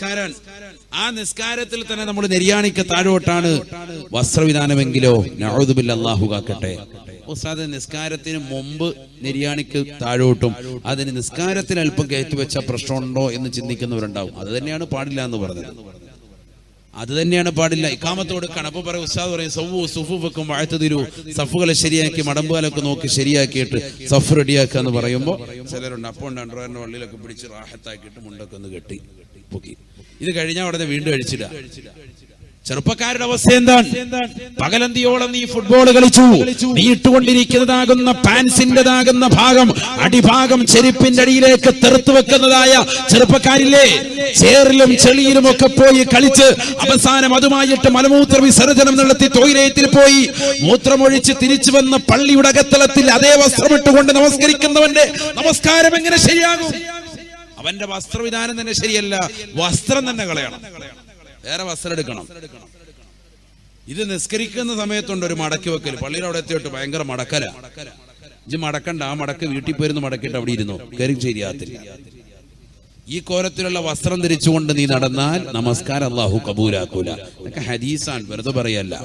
നിസ്കാരമാണ്. ആ നിസ്കാരത്തിൽ തന്നെ നമ്മൾ നെര്യാണിക്ക് താഴോട്ടാണ് വസ്ത്രവിധാനമെങ്കിലോ നഊദു ബില്ലാഹി, അല്ലാഹു കാക്കട്ടെ. ഉസ്താദ്, നിസ്കാരത്തിന് മുമ്പ് നെര്യാണിക്ക് താഴോട്ടും അതിന് നിസ്കാരത്തിന് അല്പം കയറ്റിവെച്ച പ്രശ്നമുണ്ടോ എന്ന് ചിന്തിക്കുന്നവരുണ്ടാവും. അത് തന്നെയാണ് പാടില്ല എന്ന് പറഞ്ഞത്. അത് തന്നെയാണ് പാടില്ല. ഇഖാമത്തോട് കണപ്പ് പറയും. ഉസ്താദ് പറയും സവ്വു സുഫൂഫക്കും വഅ്തദിലു, സഫുകളെ ശരിയാക്കി മടമ്പുകാലൊക്കെ നോക്കി ശരിയാക്കിയിട്ട് സഫ് റെഡിയാക്കുക എന്ന് പറയുമ്പോൾ ചിലരുണ്ട് അപ്പോൾ അണ്ടർവെയറിന്റെ വള്ളിയിലൊക്കെ പിടിച്ച് റാഹത്താക്കിയിട്ട് മുണ്ടൊക്കെ ഒന്ന് കെട്ടി പൊക്കി. ഇത് കഴിഞ്ഞാൽ ഉടനെ വീണ്ടും അഴിച്ചിടുക. ചെറുപ്പക്കാരുടെ അവസ്ഥ എന്താണ്? പകലന്തിയോളം നീ ഫുട്ബോൾ കളിച്ചു, നീ ഇട്ടുകൊണ്ടിരിക്കുന്നതാകുന്ന പാൻസിന്റേതാകുന്ന ഭാഗം അടിഭാഗം ചെരുപ്പിന്റെ അടിയിലേക്ക് തെറുത്തു വെക്കുന്നതായ ചെറുപ്പക്കാരില്ലേ? ചേറിലും ചെളിയിലും ഒക്കെ പോയി കളിച്ച് അവസാനം അതുമായിട്ട് മലമൂത്ര വിസർജനം നടത്തി ടോയ്ലറ്റിൽ പോയി മൂത്രമൊഴിച്ച് തിരിച്ചു വന്ന പള്ളിയുടെ അകത്തളത്തിൽ അതേ വസ്ത്രമിട്ടുകൊണ്ട് നമസ്കരിക്കുന്നവന്റെ നമസ്കാരം എങ്ങനെ ശരിയാകും? അവന്റെ വസ്ത്രവിധാനം തന്നെ ശരിയല്ല, വസ്ത്രം തന്നെ കളയണം, വേറെ വസ്ത്രം എടുക്കണം. ഇത് നിസ്കരിക്കുന്ന സമയത്തുണ്ട് ഒരു മടക്കി വെക്കൽ. പള്ളിയുടെ അവിടെ എത്തിയിട്ട് ഭയങ്കര മടക്കല. ഇത് മടക്കണ്ട, ആ മടക്ക് വീട്ടിൽ പോയിരുന്ന് മടക്കിയിട്ട് അവിടെ ഇരുന്നു, കയറി ശരിയാത്തില്ല. ഈ കോലത്തിലുള്ള വസ്ത്രം ധരിച്ചുകൊണ്ട് നീ നടന്നാൽ നമസ്കാരം അല്ലാഹു കബൂലാക്കൂല. ഇതൊക്കെ ഹദീസാണ്, വെറുതെ പറയല്ല.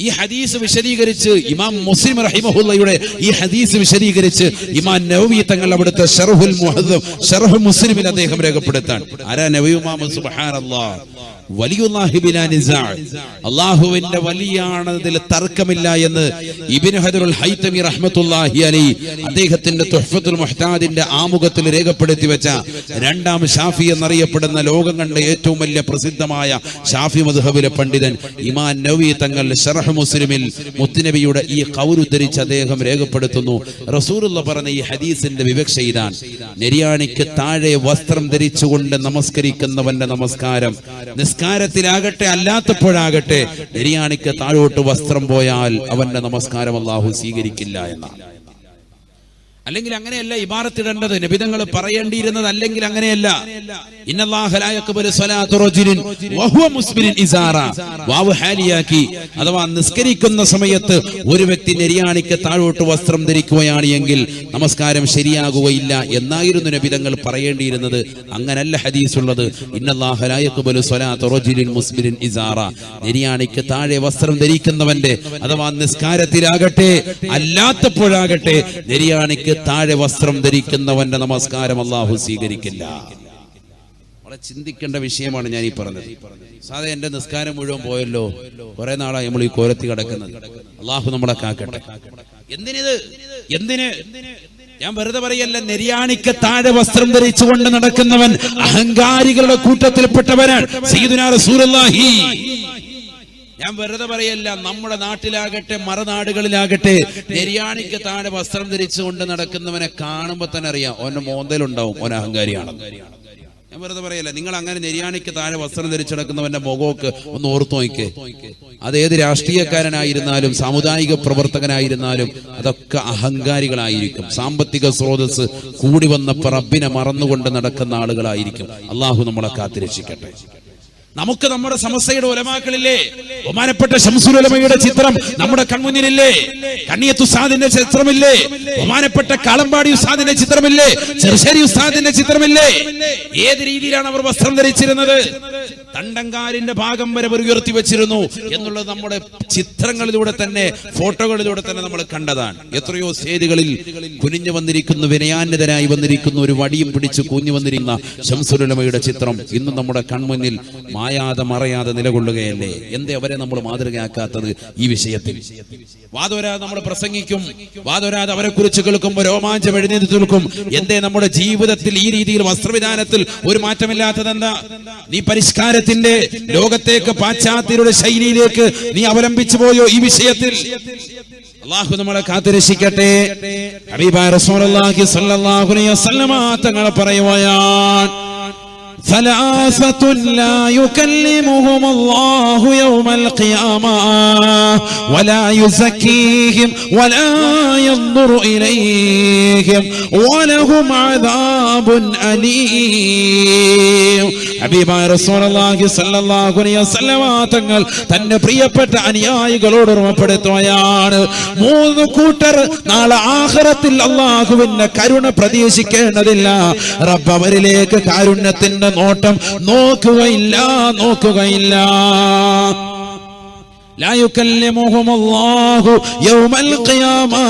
ഈ ഹദീസ് വിശദീകരിച്ച് ഇമാം മുസ്ലിം റഹിമഹുള്ളയുടെ ഈ ഹദീസ് വിശദീകരിച്ച് ഇമാം നവവി തങ്ങൾ അവിടുത്തെ ശർഹുൽ മുഹദ്ദം ശർഹ് മുസ്ലിമിൽ അദ്ദേഹം രേഖപ്പെടുത്താൻ. ആരാ നവവി ഇമാം? സുബ്ഹാനല്ലാഹ്, വലിയുല്ലാഹി ബിലാ നിസാ, അല്ലാഹുവിന്റെ വലിയാണതിൽ തർക്കമില്ല എന്ന് ഇബ്നു ഹജറുൽ ഹൈതമി റഹ്മത്തുള്ളാഹി അലൈഹി അദ്ദേഹത്തിന്റെ തുഹ്ഫത്തുൽ മുഹ്താദിന്റെ ആമുഖത്തിൽ രേഖപ്പെടുത്തി വെച്ച രണ്ടാം ഷാഫി എന്നറിയപ്പെടുന്ന ലോകം കണ്ട ഏറ്റവും വലിയ പ്രസിദ്ധമായ ഷാഫി മദ്ഹബിലെ പണ്ഡിതൻ ഇമാം നവവി തങ്ങൾ ശർഹ് മുസ്ലിമിൽ മുത്തുനബിയുടെ ഈ ഖൗൽ ഉദ്ധരിച്ച് അദ്ദേഹം രേഖപ്പെടുത്തുന്നു. റസൂലുള്ള പറഞ്ഞ ഈ ഹദീസിന്റെ വിവക്ഷ ഇതാണ്: നെര്യാണിക്ക് താഴെ വസ്ത്രം ധരിച്ചുകൊണ്ട് നമസ്കരിക്കുന്നവന്റെ നമസ്കാരം, നിസ്കാരത്തിലാകട്ടെ അല്ലാത്തപ്പോഴാകട്ടെ, നെര്യാണിക്ക് താഴോട്ട് വസ്ത്രം പോയാൽ അവന്റെ നമസ്കാരം അല്ലാഹു സ്വീകരിക്കില്ല എന്നാണ്. അല്ലെങ്കിൽ അങ്ങനെയല്ല ഇബാറത്തിടേണ്ടത്, നബിതങ്ങൾ പറയേണ്ടിയിരുന്നത്. അല്ലെങ്കിൽ അങ്ങനെയല്ല. ഇന്നല്ലാഹ ലാ യഖ്ബലു സ്വലാത്തു റജുലിൻ വഹുവ മുസ്ബിലിൻ ഇസാറ, വാവ് ഹാലിയാക്കി. അഥവാ നിസ്കരിക്കുന്ന സമയത്ത് ഒരു വ്യക്തി നെര്യാണിക്ക് താഴോട്ട് വസ്ത്രം ധരിക്കുകയാണ് എങ്കിൽ നമസ്കാരം ശരിയാകുകയില്ല എന്നായിരുന്നു നബിതങ്ങൾ പറയേണ്ടിയിരുന്നത്. അങ്ങനല്ല ഹദീസുള്ളത്. ഇന്നല്ലാഹ ലാ യഖ്ബലു സ്വലാത്തു റജുലിൻ മുസ്ബിലിൻ ഇസാറ, നെര്യാണിക്ക് താഴെ വസ്ത്രം ധരിക്കുന്നവന്റെ അഥവാ നിസ്കാരത്തിലാകട്ടെ അല്ലാത്തപ്പോഴാകട്ടെ നെര്യാണിക്ക് താഴെ വസ്ത്രം ധരിക്കുന്നവന്റെ നമസ്കാരം അല്ലാഹു സ്വീകരിക്കില്ല. വളരെ ചിന്തിക്കേണ്ട വിഷയമാണ് ഞാൻ ഈ പറഞ്ഞത്. സാധാരണ എന്റെ നിസ്കാരം മുഴുവൻ പോയല്ലോ, കുറെ നാളായി നമ്മൾ ഈ കോരത്തി കിടക്കുന്നത്. അല്ലാഹു നമ്മളെ കാക്കട്ടെ. എന്തിന് ഞാൻ വെറുതെ പറയല്ല. നെര്യാണിക്ക് താഴെ വസ്ത്രം ധരിച്ചുകൊണ്ട് നടക്കുന്നവൻ അഹങ്കാരികളുടെ കൂട്ടത്തിൽപ്പെട്ടവനാണ്. സയ്യിദുനാ റസൂലുള്ളാഹി. ഞാൻ വെറുതെ പറയല്ല. നമ്മുടെ നാട്ടിലാകട്ടെ മറുനാടുകളിലാകട്ടെ നെര്യാണിക്ക് താഴെ വസ്ത്രം ധരിച്ചുകൊണ്ട് നടക്കുന്നവനെ കാണുമ്പോ തന്നെ അറിയാം ഓന്റെ മോന്തലുണ്ടാവും, ഓൻ അഹങ്കാരിയാണ്. ഞാൻ വെറുതെ പറയല്ല. നിങ്ങൾ അങ്ങനെ നെര്യാണിക്ക് താഴെ വസ്ത്രം ധരിച്ചു നടക്കുന്നവന്റെ മുഖമൊക്കെ ഒന്ന് ഓർത്തു നോക്കിക്കേ. അതേത് രാഷ്ട്രീയക്കാരനായിരുന്നാലും സാമുദായിക പ്രവർത്തകനായിരുന്നാലും അതൊക്കെ അഹങ്കാരികളായിരിക്കും. സാമ്പത്തിക സ്രോതസ് കൂടി വന്നപ്പോൾ റബ്ബിനെ മറന്നുകൊണ്ട് നടക്കുന്ന ആളുകളായിരിക്കും. അള്ളാഹു നമ്മളെ കാത്തിരക്ഷിക്കട്ടെ. നമുക്ക് നമ്മുടെ സമസ്തയുടെ ഉലമാക്കളില്ലേ, ബഹുമാനപ്പെട്ട ശംസുൽ ഉലമയുടെ ചിത്രം നമ്മുടെ കൺമുന്നിലില്ലേ, കണ്ണിയത്ത് ഉസ്താദിന്റെ ചിത്രമില്ലേ, ബഹുമാനപ്പെട്ട കാളമ്പാടി ഉസ്താദിന്റെ ചിത്രമില്ലേ, ചെറുശ്ശേരി ഉസ്താദിന്റെ ചിത്രമില്ലേ? ഏത് രീതിയിലാണ് അവർ വസ്ത്രം ധരിച്ചിരുന്നത്? തണ്ടങ്കാലിന്റെ ഭാഗം വരെ അവർ ഉയർത്തി വെച്ചിരുന്നു എന്നുള്ളത് നമ്മുടെ ചിത്രങ്ങളിലൂടെ തന്നെ ഫോട്ടോകളിലൂടെ തന്നെ നമ്മൾ കണ്ടതാണ്. എത്രയോ സ്റ്റേജുകളിൽ കുനിഞ്ഞു വന്നിരിക്കുന്നു, വിനയാന്വിതനായി വന്നിരിക്കുന്നു, ഒരു വടിയും പിടിച്ച് കുഞ്ഞു വന്നിരിക്കുന്ന ശംസുൽ ഉലമയുടെ ചിത്രം ഇന്നും നമ്മുടെ കൺമുന്നിൽ മായാതെ മറയാതെ നിലകൊള്ളുകയല്ലേ? എന്തേ അവരെ നമ്മൾ മാതൃകയാക്കാത്തത് ഈ വിഷയത്തിൽ? വാദോരാതെ നമ്മൾ പ്രസംഗിക്കും, വാദോരാതെ അവരെ കുറിച്ച് കേൾക്കുമ്പോൾ രോമാഞ്ചം എഴുന്നേറ്റ് നിൽക്കും. എന്തേ നമ്മുടെ ജീവിതത്തിൽ ഈ രീതിയിൽ വസ്ത്രവിധാനത്തിൽ ഒരു മാറ്റമില്ലാത്തത്? എന്താ? നീ പരിഷ്കാരത്തിന്റെ ലോകത്തേക്ക്, പാശ്ചാത്യരുടെ ശൈലിയിലേക്ക് നീ അവലംബിച്ചു പോയോ ഈ വിഷയത്തിൽ? അല്ലാഹു നമ്മളെ കാത്തുരക്ഷിക്കട്ടെ. ഹബീബായ റസൂലുള്ളാഹി സ്വല്ലല്ലാഹു അലൈഹി വസല്ലമ തങ്ങൾ പറയുകയാണ്: ثلاثة لا يكلمهم الله يوم القيامة ولا يزكيهم ولا ينظر إليهم ولهم عذاب أليم. ഹബീബായ റസൂലുള്ളാഹി സ്വല്ലല്ലാഹു അലൈഹി വസല്ലമ തങ്ങൾ തന്റെ പ്രിയപ്പെട്ട അനുയായികളോട് ഓർമ്മപ്പെടുത്തുകയാണ്: 3 കൂട്ടർ നാളെ ആഖിറത്തിൽ അല്ലാഹുവിന്റെ കരുണ പ്രതീക്ഷിക്കേണ്ടതില്ല. റബ്ബ് അവരിലേക്ക് കാരുണ്യത്തിന്റെ നോട്ടം നോക്കുകയില്ല. لا يكلمهم الله يوم القيامة.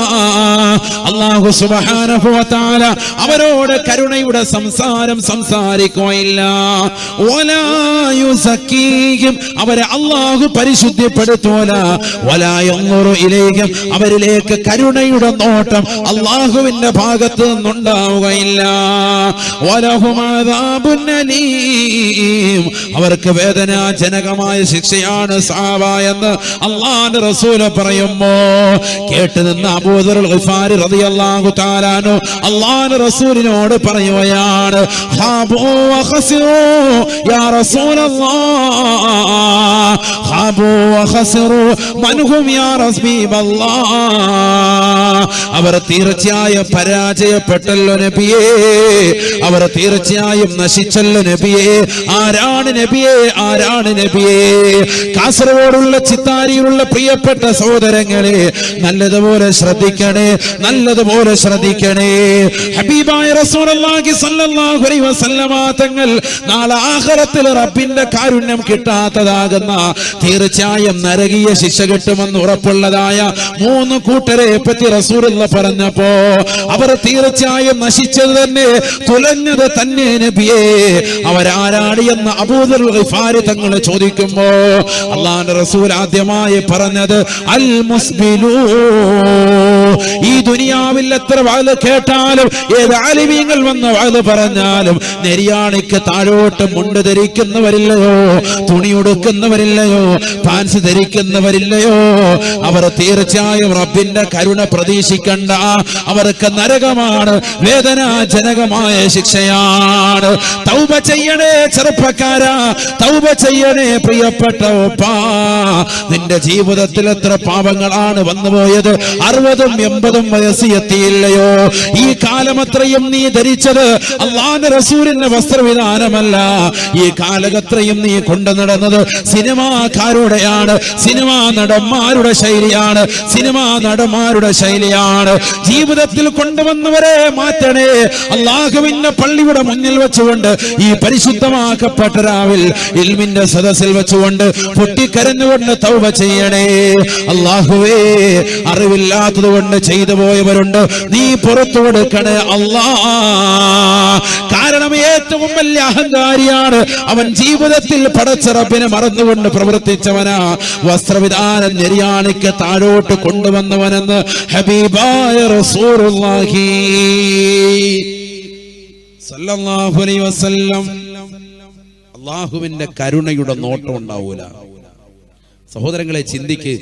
അല്ലാഹു സുബ്ഹാനഹു വ തആല അവരോട് കരുണയുടെ സംസാരം സംസാരിക്കുകയില്ല. വലാ യുസക്കീഹിം അവരെ അല്ലാഹു പരിശുദ്ധിപ്പെടുത്തൂല. വലാ യൻദുറു ഇലൈഹിം അവരിലേക്ക് കരുണയുടെ നോട്ടം അല്ലാഹുവിന്റെ ഭാഗത്ത് നിന്നുണ്ടാവുകയില്ല. വലഹും അദാബുൻ അലീം അവർക്ക് വേദനാജനകമായ ശിക്ഷയാണ് സഹാബാ എന്ന് അല്ലാഹുവിന്റെ റസൂൽ പറയുമ്പോ കേട്ട് നിന്ന അബൂദർ ഗിഫാരി റളിയല്ലാഹു തആല അൻഹു അല്ലാഹുവിന്റെ റസൂലിനോട് പറയുകയാണ്, ഖാബൂ വഖസിറൂ യാ റസൂലല്ലാഹ്, ഖാബൂ വഖസിറൂ മൻഹും യാ റസൂലല്ലാഹ്. അവർ തീർച്ചയായും പരാജയപ്പെട്ടല്ലോ നബിയേ, അവർ തീർച്ചയായും നശിച്ചല്ലോ നബിയേ. ആരാണ് നബിയേ? കാസർഗോഡുള്ള ചിത്താരിയിലുള്ള പ്രിയപ്പെട്ട സഹോദരങ്ങളെ, നല്ലതുപോലെ ശ്രദ്ധിക്കണേ. ഹബീബായ റസൂലുള്ളാഹി സ്വല്ലല്ലാഹു അലൈഹി വസല്ലമ തങ്ങൾ നാളെ ആഖിറത്തിൽ റബ്ബിന്റെ കാരുണ്യം കിട്ടാത്തതാകുന്ന തീർച്ചയായും നരകീയ ശിക്ഷ കിട്ടുമെന്ന് ഉറപ്പുള്ളതായ 3 കൂട്ടരെ പറ്റി റസൂലുള്ളാഹി പറഞ്ഞപ്പോ അവർ തീർച്ചയായും നശിച്ചത് തന്നെ, തുലഞ്ഞത് തന്നെ നബിയേ. അവരാരാണ് എന്ന് അബൂദർ ഗിഫാരി തങ്ങൾ ചോദിക്കുമ്പോ അല്ലാഹുവിന്റെ റസൂൽ ആദ്യമായി പറഞ്ഞത് അൽ മുസ്ബിലൂ. ഈ ദുനിയാവിൽ എത്ര വാല് കേട്ടാലും ഏത് ആലിമീങ്ങൾ വന്ന് വാല് പറഞ്ഞാലും നെരിയാണിക്ക് താഴോട്ട് മുണ്ട് ധരിക്കുന്നവരില്ലയോ, തുണി ഉടുക്കുന്നവരില്ലയോ, പാൻസ് ധരിക്കുന്നവരില്ലയോ, അവർ തീർച്ചയായും റബ്ബിന്റെ കരുണ പ്രതീക്ഷിക്കണ്ട. അവർക്ക് നരകമാണ്, വേദനാജനകമായ ശിക്ഷയാണ്. തൗബ ചെയ്യണേ ചെറുപ്പക്കാരാ, തൗബ ചെയ്യണേ പ്രിയപ്പെട്ട ഉപ്പാ. നിന്റെ ജീവിതത്തിൽ എത്ര പാപങ്ങളാണ് വന്നുപോയത്? 60ഉം 80ഉം വയസ്സ് എത്തിയില്ലയോ? ഈ കാലമത്രയും നീ ധരിച്ചത് അല്ലാഹുവിന്റെ റസൂലിന്റെ വസ്ത്രവിധാനമല്ല. ഈ കാലകത്രയും നീ കൊണ്ടു നടന്നത് സിനിമാക്കാരുടെയാണ്, സിനിമാ നടന്മാരുടെ ശൈലിയാണ്. ജീവിതത്തിൽ കൊണ്ടുവന്നവരെ മാറ്റണേ. അല്ലാഹുവിന്റെ പള്ളിയുടെ മുന്നിൽ വെച്ചുകൊണ്ട് ഈ പരിശുദ്ധമാക്കപ്പെട്ട രാവിൽ ഇൽമിന്റെ സദസ്സിൽ വെച്ചുകൊണ്ട് പൊട്ടിക്കരഞ്ഞുകൊണ്ട് തൗബ ചെയ്യണേ. അല്ലാഹുവേ, അറിവില്ലാത്തത് കൊണ്ട് ചെയ്തു പോയവരുണ്ട്, നീ പുറത്തു കൊടുക്കണേ അല്ലാഹ്. കാരണം ഏറ്റവും വലിയ അഹങ്കാരിയാണ് അവൻ. ജീവിതത്തിൽ പടച്ച റബ്ബിനെ മറന്നുകൊണ്ട് പ്രവർത്തിച്ചവനാ. വസ്ത്രവിധാനം നെരിയാണിക്ക് താഴോട്ട് കൊണ്ടുവന്നവനെന്ന് ഹബീബായ റസൂലുള്ളാഹി സല്ലല്ലാഹു അലൈഹി വസല്ലം. അല്ലാഹുവിന്റെ കരുണയുടെ നോട്ടം ഉണ്ടാവൂല. സഹോദരങ്ങളെ, ചിന്തിക്ക്.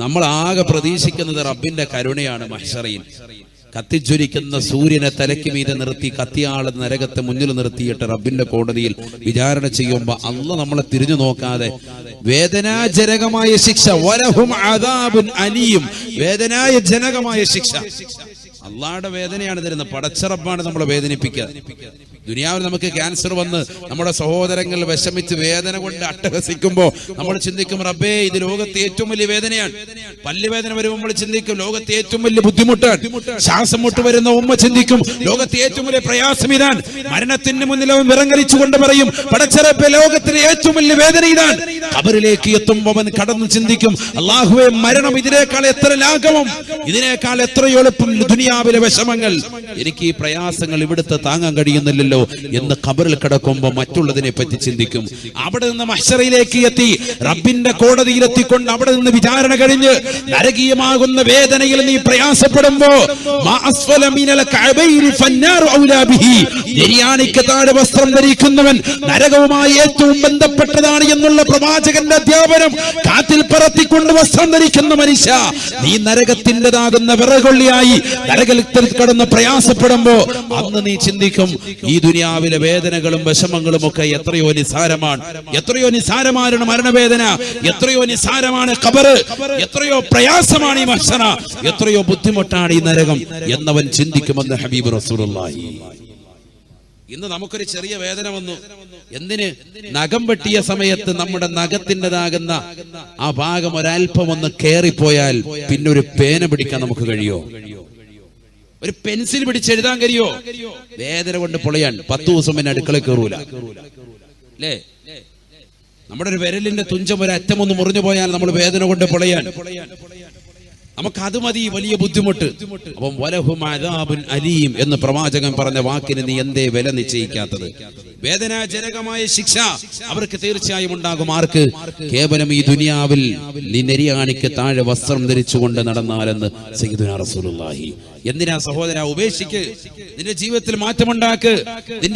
നമ്മൾ ആകെ പ്രതീക്ഷിക്കുന്നത് റബ്ബിന്റെ കരുണയാണ്. മഹ്ശറയിൽ കത്തിജ്വലിക്കുന്ന സൂര്യനെ തലയ്ക്ക് മീതെ നിർത്തി കത്തിയാളെ നരകത്തെ മുന്നിൽ നിർത്തിയിട്ട് റബ്ബിന്റെ കോടതിയിൽ വിചാരണ ചെയ്യുമ്പോൾ അല്ലാഹ് നമ്മളെ തിരിഞ്ഞു നോക്കാതെ വേദനാജനകമായ ശിക്ഷ, വലഹും അദാബുൻ അലീം, വേദനാജനകമായ ശിക്ഷ. അള്ളാഹുടെ വേദനയാണ് തരുന്നത്. പടച്ച റബ്ബാണ് നമ്മളെ വേദനിപ്പിക്കുക. ദുനിയാവിൽ നമുക്ക് ക്യാൻസർ വന്ന് നമ്മുടെ സഹോദരങ്ങൾ വിഷമിച്ച് വേദന കൊണ്ട് അട്ടഹസിക്കുമ്പോൾ നമ്മൾ ചിന്തിക്കും, റബ്ബേ ഇത് ലോകത്തെ ഏറ്റവും വലിയ വേദനയാണ്. പല്ലുവേദന വരുമ്പോൾ നമ്മൾ ചിന്തിക്കും ലോകത്തെ ഏറ്റവും വലിയ ബുദ്ധിമുട്ടാണ്. ശ്വാസം മുട്ട് വരുന്ന ഉമ്മ ചിന്തിക്കും ലോകത്തെ ഏറ്റവും വലിയ പ്രയാസം ഇതാണ്. മരണത്തിന് മുന്നിൽ അവൻ വിറങ്ങലിച്ചുകൊണ്ട് പറയും, പടച്ച റബ്ബേ ലോകത്തിലെ ഏറ്റവും വലിയ വേദന ഇതാണ്. ഖബറിലേക്ക് എത്തുമ്പോൾ അവൻ കടന്ന് ചിന്തിക്കും, അല്ലാഹുവേ മരണം ഇതിനേക്കാൾ എത്ര ലാഘവം, ഇതിനേക്കാൾ എത്രയോ എളുപ്പം ദുനിയാവിലെ വിഷമങ്ങൾ. എനിക്ക് ഈ പ്രയാസങ്ങൾ ഇവിടുത്തെ താങ്ങാൻ കഴിയുന്നില്ലല്ലോ എന്ന് ഖബറിൽ കിടക്കുമ്പോൾ മറ്റുള്ളതിനെ പറ്റി ചിന്തിക്കും. അവിടെ നിന്ന് മഹ്ശറിലേക്ക് എത്തി റബ്ബിന്റെ കോടതിയിൽ എത്തിക്കൊണ്ട് അവിടെ നിന്ന് വിചാരണ കഴിഞ്ഞ് നരകീയമാകുന്ന വേദനയിൽ നീ പ്രയാസപ്പെടുമ്പോ നെരിയാണിക്ക് താഴെ വസ്ത്രം ധരിക്കുന്നവൻ നരകവുമായി ഏറ്റവും ബന്ധപ്പെട്ടതാണ് എന്നുള്ള പ്രവാചകന്റെ അധ്യാപനം കാറ്റിൽ പറത്തിക്കൊണ്ട് വസ്ത്രം ധരിക്കുന്ന മനുഷ്യ, നീ നരകത്തിൻ്റെതാകുന്ന വിറകൊള്ളിയായി നരകത്തിൽ കടന്ന് പ്രയാസപ്പെടുമ്പോ അന്ന് നീ ചിന്തിക്കും, ഈ ദുനിയാവിലെ വേദനകളും വിഷമങ്ങളും ഒക്കെ എത്രയോ നിസാരമാണ്. എത്രയോ നിസാരമാണ് മരണവേദന, എത്രയോ നിസാരമാണ് ഖബർ, എത്രയോ പ്രയാസമാണ് ഈ മഹ്ശറ, എത്രയോ ബുദ്ധിമുട്ടാണ് ഈ നരകം എന്നവൻ ചിന്തിക്കുമെന്ന് ഹബീബ് റസൂലുള്ളാഹി. ഇന്ന് നമുക്കൊരു ചെറിയ വേദന വന്നു. എന്തിന്? നഖം വെട്ടിയ സമയത്ത് നമ്മുടെ നഖത്തിൻ്റെതാകുന്ന ആ ഭാഗം ഒരൽപ്പം ഒന്ന് കയറിപ്പോയാൽ പിന്നെ ഒരു പേന പിടിക്കാൻ നമുക്ക് കഴിയോ? ഒരു പെൻസിൽ പിടിച്ചെഴുതാൻ കഴിയോ? വേദന കൊണ്ട് പൊളയാൻ 10 ദിവസം പിന്നെ അടുക്കള കയറൂല. അല്ലേ? നമ്മുടെ ഒരു വിരലിന്റെ തുഞ്ചം ഒരു അറ്റമൊന്ന് മുറിഞ്ഞു പോയാൽ നമ്മൾ വേദന കൊണ്ട് പൊളയാൻ, നമുക്ക് അത് മതി വലിയ ബുദ്ധിമുട്ട്. അപ്പം വലഹും അദാബുൻ അലീം എന്ന് പ്രവാചകൻ പറഞ്ഞ വാക്കിന് നീ എന്തേ വില നിശ്ചയിക്കാത്തത്? വേദനാജനകമായ ശിക്ഷ അവർക്ക് തീർച്ചയായും ഉണ്ടാകും. ആർക്ക്? കേവലം ഈ ദുനിയാവിൽ നീ നെരിയാണിക്ക് താഴെ വസ്ത്രം ധരിച്ചുകൊണ്ട് നടന്നാലെന്ന് സയ്യിദുനാ റസൂലുള്ളാഹി. എന്തിനാ സഹോദരാ? ഉപേക്ഷിക്ക്, നിന്റെ ജീവിതത്തിൽ മാറ്റമുണ്ടാക്ക്.